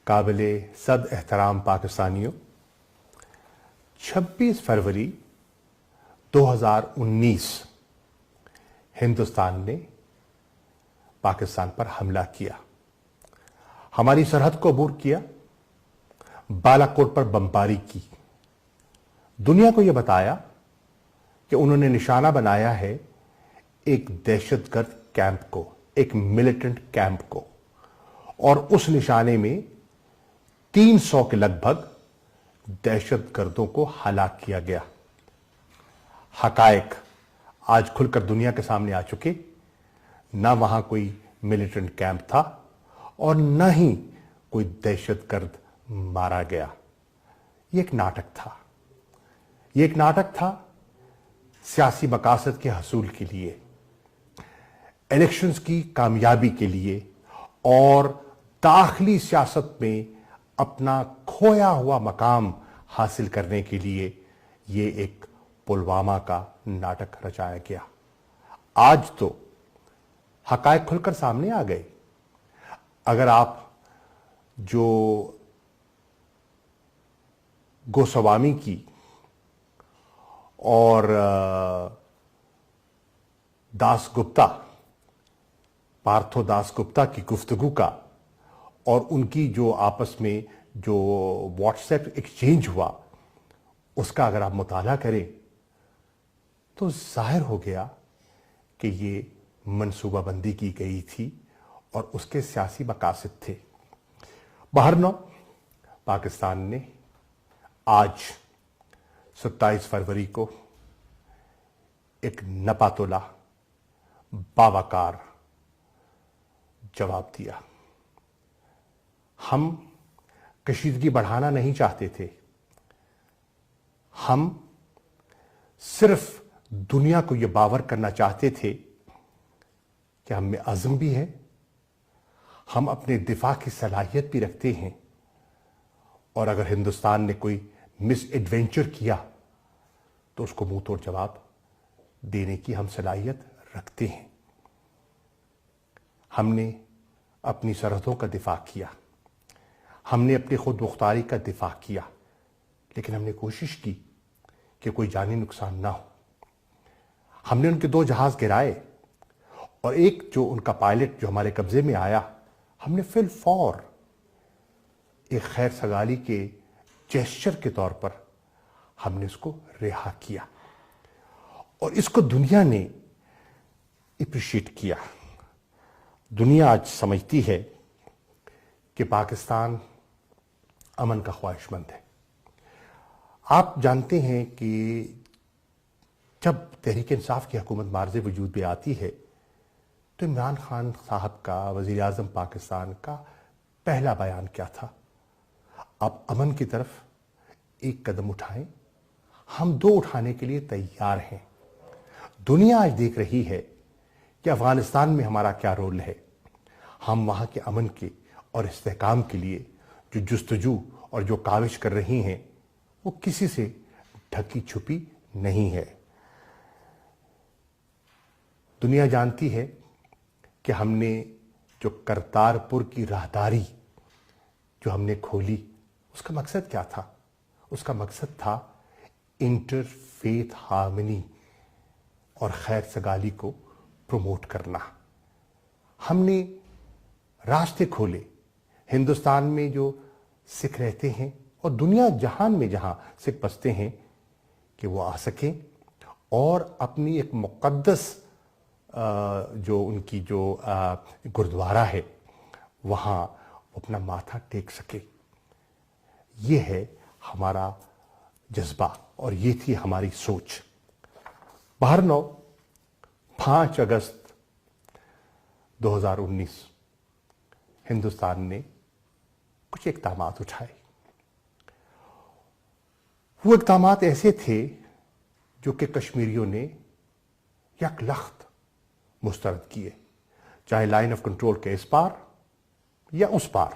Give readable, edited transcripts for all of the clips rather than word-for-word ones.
قابل صد احترام پاکستانیوں، 26 فروری 2019 ہندوستان نے پاکستان پر حملہ کیا، ہماری سرحد کو عبور کیا، بالا کوٹ پر بمباری کی، دنیا کو یہ بتایا کہ انہوں نے نشانہ بنایا ہے ایک دہشت گرد کیمپ کو، ایک ملیٹنٹ کیمپ کو، اور اس نشانے میں 300 کے لگ بھگ دہشت گردوں کو ہلاک کیا گیا۔ حقائق آج کھل کر دنیا کے سامنے آ چکے، نہ وہاں کوئی ملیٹنٹ کیمپ تھا اور نہ ہی کوئی دہشت گرد مارا گیا۔ یہ ایک ناٹک تھا، یہ ایک ناٹک تھا سیاسی مقاصد کے حصول کے لیے، الیکشنز کی کامیابی کے لیے اور داخلی سیاست میں اپنا کھویا ہوا مقام حاصل کرنے کے لیے یہ ایک پلوامہ کا ناٹک رچایا گیا۔ آج تو حقائق کھل کر سامنے آ گئے۔ اگر آپ جو گوسوامی کی اور داس گپتا، پارتھو داس گپتا کی گفتگو کا اور ان کی جو آپس میں جو واٹس ایپ ایکسچینج ہوا اس کا اگر آپ مطالعہ کریں تو ظاہر ہو گیا کہ یہ منصوبہ بندی کی گئی تھی اور اس کے سیاسی مقاصد تھے۔ بہرنو پاکستان نے آج 27 فروری کو ایک نپاتولا باوقار جواب دیا۔ ہم کشیدگی بڑھانا نہیں چاہتے تھے، ہم صرف دنیا کو یہ باور کرنا چاہتے تھے کہ ہم میں عزم بھی ہے، ہم اپنے دفاع کی صلاحیت بھی رکھتے ہیں، اور اگر ہندوستان نے کوئی مس ایڈوینچر کیا تو اس کو منہ توڑ جواب دینے کی ہم صلاحیت رکھتے ہیں۔ ہم نے اپنی سرحدوں کا دفاع کیا، ہم نے اپنی خود مختاری کا دفاع کیا، لیکن ہم نے کوشش کی کہ کوئی جانی نقصان نہ ہو۔ ہم نے ان کے 2 جہاز گرائے اور ایک جو ان کا پائلٹ جو ہمارے قبضے میں آیا، ہم نے فی الفور ایک خیر سگالی کے جیسچر کے طور پر ہم نے اس کو رہا کیا، اور اس کو دنیا نے اپریشیٹ کیا۔ دنیا آج سمجھتی ہے کہ پاکستان امن کا خواہش مند ہے۔ آپ جانتے ہیں کہ جب تحریک انصاف کی حکومت معرض وجود میں آتی ہے تو عمران خان صاحب کا، وزیر اعظم پاکستان کا پہلا بیان کیا تھا؟ آپ امن کی طرف ایک قدم اٹھائیں، ہم 2 اٹھانے کے لیے تیار ہیں۔ دنیا آج دیکھ رہی ہے کہ افغانستان میں ہمارا کیا رول ہے۔ ہم وہاں کے امن کے اور استحکام کے لیے جو جستجو اور جو کاوش کر رہی ہیں وہ کسی سے ڈھکی چھپی نہیں ہے۔ دنیا جانتی ہے کہ ہم نے جو کرتارپور کی راہداری جو ہم نے کھولی، اس کا مقصد کیا تھا؟ اس کا مقصد تھا انٹر فیتھ ہارمنی اور خیر سگالی کو پروموٹ کرنا۔ ہم نے راستے کھولے، ہندوستان میں جو سکھ رہتے ہیں اور دنیا جہان میں جہاں سکھ بستے ہیں کہ وہ آ سکیں اور اپنی ایک مقدس جو ان کی جو گردوارہ ہے وہاں وہ اپنا ماتھا ٹیک سکے۔ یہ ہے ہمارا جذبہ اور یہ تھی ہماری سوچ۔ بہرنو 5 اگست 2019 ہندوستان نے کچھ اقدامات اٹھائے۔ وہ اقدامات ایسے تھے جو کہ کشمیریوں نے یک لخت مسترد کیے، چاہے لائن آف کنٹرول کے اس پار یا اس پار۔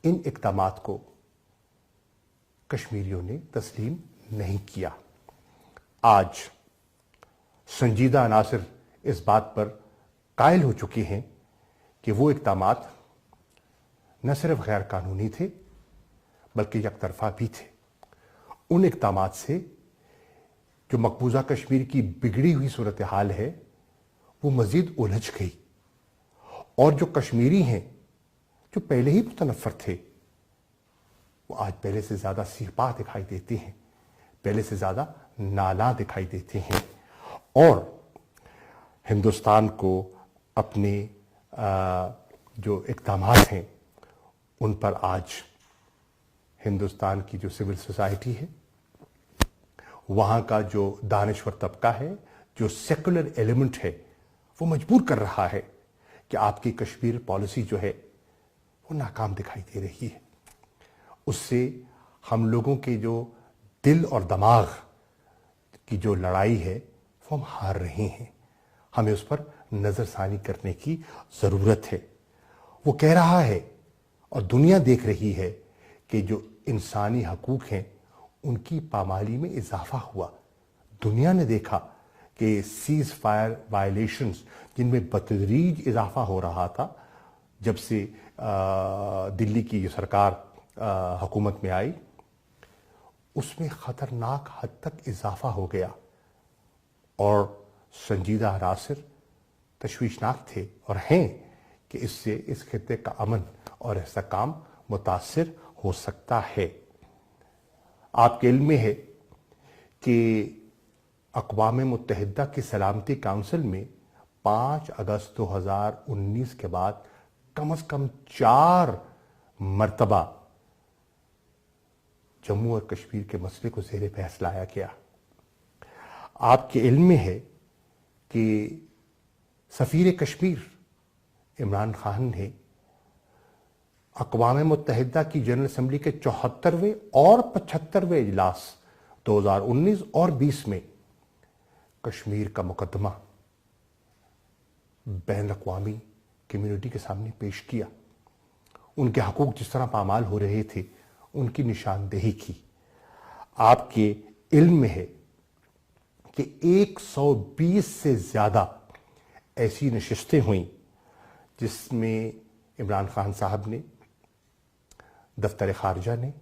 ان اقدامات کو کشمیریوں نے تسلیم نہیں کیا۔ آج سنجیدہ عناصر اس بات پر قائل ہو چکے ہیں کہ وہ اقدامات न सिर्फ गैर कानूनी थे बल्कि एक तरफा भी थे। उन इक़दामात से जो मकबूजा कश्मीर की बिगड़ी हुई सूरत हाल है वो मजीद उलझ गई, और जो कश्मीरी हैं जो पहले ही मुतनफ़र थे वो आज पहले से ज़्यादा सिरपा दिखाई देते हैं, पहले से ज़्यादा नाला दिखाई देते हैं, और हिंदुस्तान को अपने जो इक़दामात हैं उन पर आज हिंदुस्तान की जो सिविल सोसाइटी है, वहाँ का जो दानिश्वर तबका है, जो सेकुलर एलिमेंट है, वो मजबूर कर रहा है कि आपकी कश्मीर पॉलिसी जो है वो नाकाम दिखाई दे रही है। उससे हम लोगों के जो दिल और दिमाग की जो लड़ाई है वो हम हार रहे हैं। हमें उस पर नज़रसानी करने की ज़रूरत है। वो कह रहा है और दुनिया देख रही है कि जो इंसानी हकूक़ हैं उनकी पामाली में इजाफा हुआ। दुनिया ने देखा कि सीज़ फायर वायलेशंस जिनमें बतदरीज इजाफा हो रहा था जब से दिल्ली की ये सरकार हुकूमत में आई, उसमें ख़तरनाक हद तक इजाफा हो गया और संजीदा अनासर तशवीशनाक थे और हैं कि इससे इस खित्ते का अमन और इस्तेहकाम मुतासिर हो सकता है। आपके इल्म में है कि अक़वाम मुत्तहिदा की सलामती काउंसिल में 5 अगस्त 2019 के बाद कम से कम 4 मरतबा जम्मू और कश्मीर के मसले को ज़ेरे बहस लाया गया। आपके इल्म में है कि सफ़ीर कश्मीर इमरान खान ने अक़वाम मुत्तहिदा की जनरल असम्बली के 74वें और 75वें इजलास 2019 और 20 में कश्मीर का मुकदमा बैन अक़वामी कम्युनिटी के सामने पेश किया। उनके हकूक़ जिस तरह पामाल हो रहे थे उनकी निशानदेही की। आपके इल्म में है कि 120 से ज़्यादा ऐसी नशिस्तें हुईं जिसमें इमरान खान साहब ने, दफ्तर खारजा ने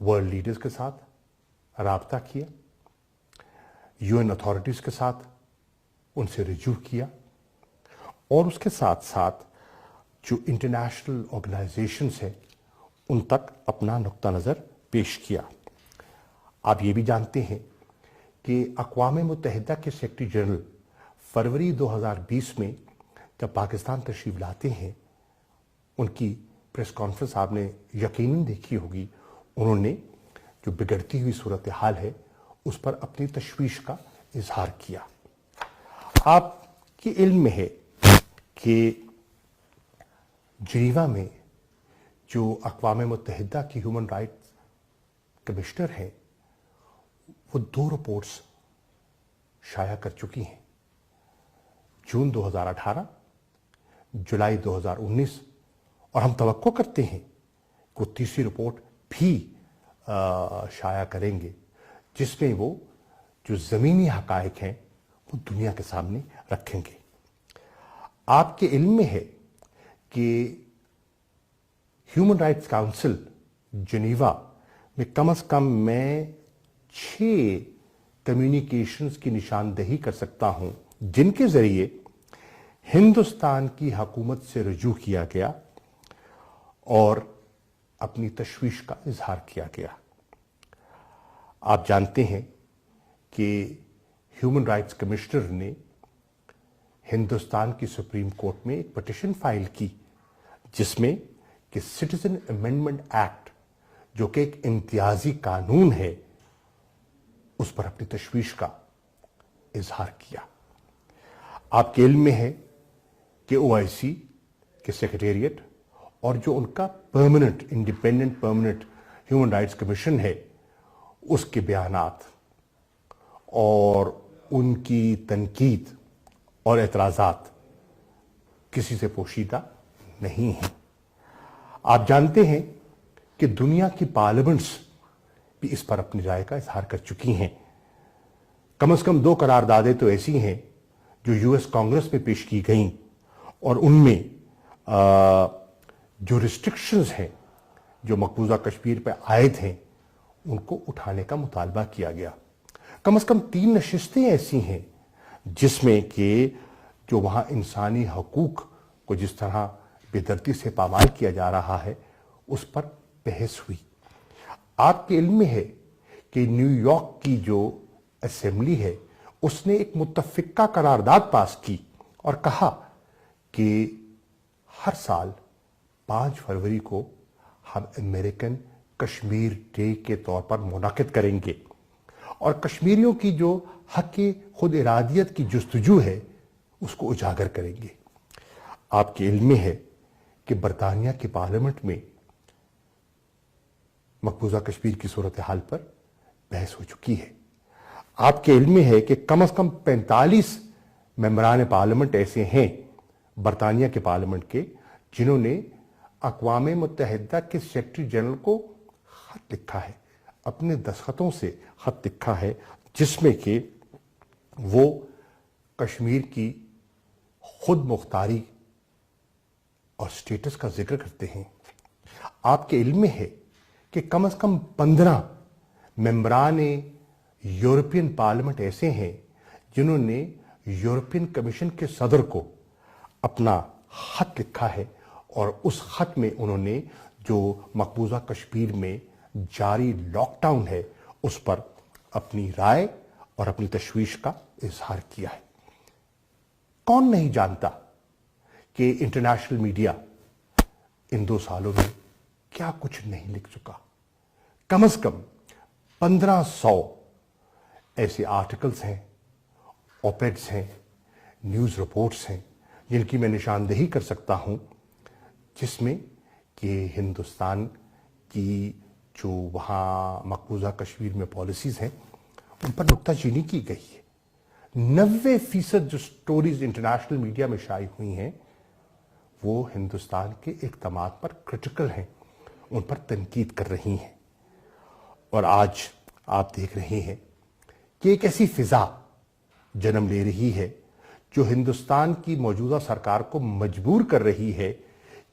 वर्ल्ड लीडर्स के साथ राब्ता किया, यूएन अथॉरिटीज़ के साथ उनसे रिजू किया, और उसके साथ साथ जो इंटरनेशनल ऑर्गेनाइजेशंस हैं उन तक अपना नुक्ता नज़र पेश किया। आप ये भी जानते हैं कि अक़वाम मुत्तहिदा के सेक्रेटरी जनरल फरवरी 2020 में जब पाकिस्तान तशरीफ़ लाते हैं, उनकी प्रेस कॉन्फ्रेंस आपने यकीनन देखी होगी। उन्होंने जो बिगड़ती हुई सूरत हाल है उस पर अपनी तशवीश का इजहार किया। आपके इल्म में है कि जिनीवा में जो अक़वाम मुत्तहिदा की ह्यूमन राइट्स कमिश्नर हैं वो 2 रिपोर्ट्स शाया कर चुकी हैं, जून 2018, जुलाई 2019, और हम तवक्को करते हैं कि वो तीसरी रिपोर्ट भी शाया करेंगे जिसमें वो जो ज़मीनी हक़ाइक़ हैं वो दुनिया के सामने रखेंगे। आपके इल्म में है कि ह्यूमन राइट्स काउंसिल जिनीवा में कम से कम मैं 6 कम्युनिकेशंस की निशानदेही कर सकता हूं जिनके ज़रिए हिंदुस्तान की हुकूमत से रुजू किया गया और अपनी तशवीश का इजहार किया गया। आप जानते हैं कि ह्यूमन राइट्स कमिश्नर ने हिंदुस्तान की सुप्रीम कोर्ट में एक पिटीशन फाइल की जिसमें कि सिटीजन अमेंडमेंट एक्ट जो कि एक इम्तियाजी कानून है उस पर अपनी तशवीश का इजहार किया। आपके इल्म में है कि OIC के सेक्रेटेरिएट और जो उनका permanent independent permanent human rights commission है उसके बयानात और उनकी तनकीद और एतराज़ात किसी से पोशीदा नहीं हैं। आप जानते हैं कि दुनिया की पार्लियामेंट्स भी इस पर अपनी राय का इजहार कर चुकी हैं। कम से कम 2 करारदादें तो ऐसी हैं जो US कांग्रेस में पेश की गईं और उनमें जो रिस्ट्रिक्शंस हैं जो मकबूजा कश्मीर पर आयद हैं उनको उठाने का मुतालबा किया गया। कम से कम 3 नशिस्तें ऐसी हैं जिसमें कि जो वहाँ इंसानी हकूक को जिस तरह बेदर्दी से पामाल किया जा रहा है उस पर बहस हुई। आपके इल्म में है कि न्यूयॉर्क की जो असेंबली है उसने एक मुत्तफिका करारदाद पास की और कहा कि हर साल 5 फरवरी को हम अमेरिकन कश्मीर डे के तौर पर मुनाकिद करेंगे और कश्मीरियों की जो हक खुद इरादियत की जुस्तजू है उसको उजागर करेंगे। आपके इल्म में है कि बरतानिया की पार्लियामेंट में मकबूजा कश्मीर की सूरत हाल पर बहस हो चुकी है। आपके इल्म में है कि कम से कम 45 मेंबरान पार्लियामेंट ऐसे हैं बरतानिया के पार्लियामेंट के जिन्होंने अक़वाम मुत्तहिदा के सेक्रेटरी जनरल को खत लिखा है, अपने दस्तखतों से खत लिखा है जिसमें कि वो कश्मीर की खुद मुख्तारी और स्टेटस का जिक्र करते हैं। आपके इल्म में है कि कम से कम 15 मेंबरान यूरोपियन पार्लियामेंट ऐसे हैं जिन्होंने यूरोपियन कमीशन के सदर को अपना खत लिखा है और उस खत में उन्होंने जो मकबूजा कश्मीर में जारी लॉकडाउन है उस पर अपनी राय और अपनी तशवीश का इजहार किया है। कौन नहीं जानता कि इंटरनेशनल मीडिया इन 2 सालों में क्या कुछ नहीं लिख चुका। कम से कम 1500 ऐसे आर्टिकल्स हैं, ऑपेड्स हैं, न्यूज़ रिपोर्ट्स हैं जिनकी मैं निशानदेही कर सकता हूं जिसमें कि हिंदुस्तान की जो वहाँ मकबूजा कश्मीर में पॉलिसीज़ हैं उन पर नुक्ताचीनी की गई है। 90% जो स्टोरीज इंटरनेशनल मीडिया में शाये हुई हैं वो हिंदुस्तान के इक़दामात पर क्रिटिकल हैं, उन पर तनकीद कर रही हैं। और आज आप देख रहे हैं कि एक ऐसी फिजा जन्म ले रही है जो हिंदुस्तान की मौजूदा सरकार को मजबूर कर रही है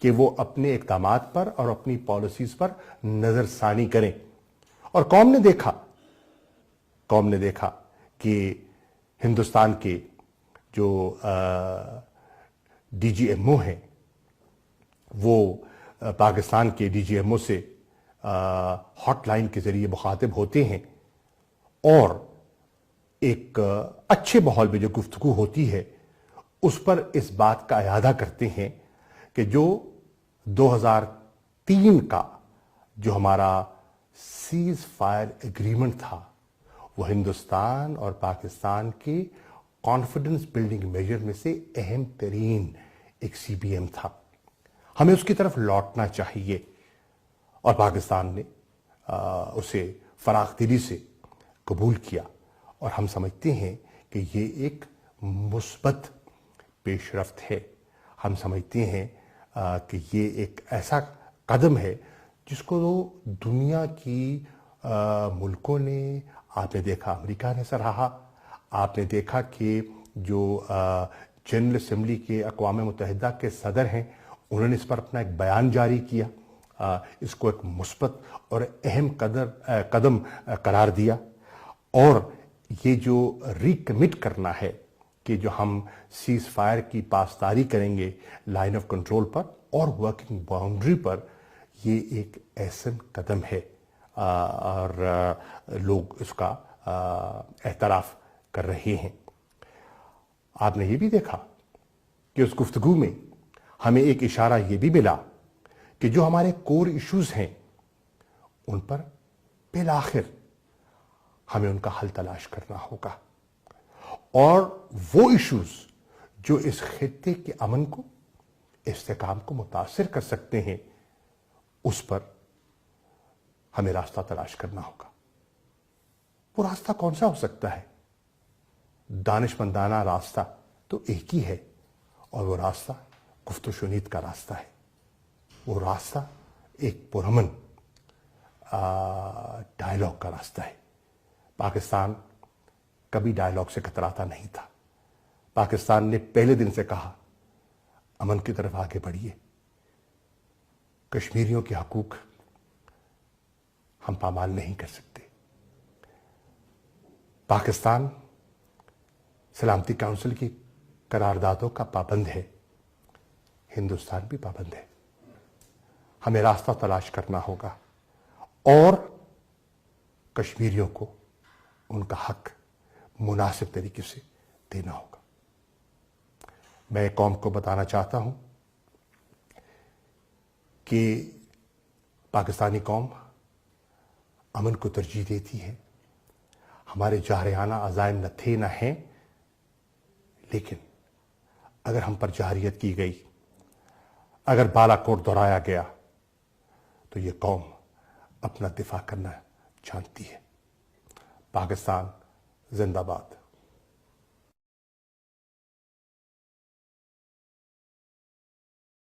कि वो अपने इक़दामात पर और अपनी पॉलिसीज पर नजरसानी करें। और कौम ने देखा कि हिंदुस्तान के जो डीजीएमओ हैं वो पाकिस्तान के डीजीएमओ से हॉटलाइन के जरिए मुखातिब होते हैं और एक अच्छे माहौल में जो गुफ्तगू होती है उस पर इस बात का इयादा करते हैं कि जो 2003 का जो हमारा सीज फायर एग्रीमेंट था वो हिंदुस्तान और पाकिस्तान के कॉन्फिडेंस बिल्डिंग मेजर में से अहम तरीन एक सीबीएम था। हमें उसकी तरफ लौटना चाहिए और पाकिस्तान ने उसे फराख दिली से कबूल किया और हम समझते हैं कि ये एक मुस्बत पेशरफ्त है। हम समझते हैं कि ये एक ऐसा कदम है जिसको दुनिया की मुल्कों ने, आपने देखा अमेरिका ने सराहा, आपने देखा कि जो जनरल असेंबली के अक़वाम मुत्तहिदा के सदर हैं उन्होंने इस पर अपना एक बयान जारी किया, इसको एक मुस्बत और अहम कदम करार दिया। और ये जो रिकमिट करना है कि जो हम सीज फायर की पासदारी करेंगे लाइन ऑफ कंट्रोल पर और वर्किंग बाउंड्री पर, ये एक ऐसा कदम है और लोग इसका एतराफ़ कर रहे हैं। आपने ये भी देखा कि उस गुफ्तगू में हमें एक इशारा ये भी मिला कि जो हमारे कोर इश्यूज हैं उन पर बिलाखिर हमें उनका हल तलाश करना होगा और वो इश्यूज जो इस खित्ते के अमन को, इस्तेकाम को मुतासिर कर सकते हैं उस पर हमें रास्ता तलाश करना होगा। वो रास्ता कौन सा हो सकता है? दानिशमंदाना रास्ता तो एक ही है और वो रास्ता गुफ्त शुनीद का रास्ता है। वो रास्ता एक पुरअमन डायलॉग का रास्ता है। पाकिस्तान कभी डायलॉग से कतराता नहीं था। पाकिस्तान ने पहले दिन से कहा अमन की तरफ आगे बढ़िए, کشمیریوں کے حقوق ہم پامال نہیں کر سکتے۔ پاکستان سلامتی کونسل کی قراردادوں کا پابند ہے، ہندوستان بھی پابند ہے۔ ہمیں راستہ تلاش کرنا ہوگا اور کشمیریوں کو ان کا حق مناسب طریقے سے دینا ہوگا۔ میں قوم کو بتانا چاہتا ہوں کہ پاکستانی قوم امن کو ترجیح دیتی ہے۔ ہمارے جارحانہ عزائم نہ تھے نہ ہیں، لیکن اگر ہم پر جارحیت کی گئی، اگر بالا کوٹ دہرایا گیا، تو یہ قوم اپنا دفاع کرنا جانتی ہے۔ پاکستان زندہ باد۔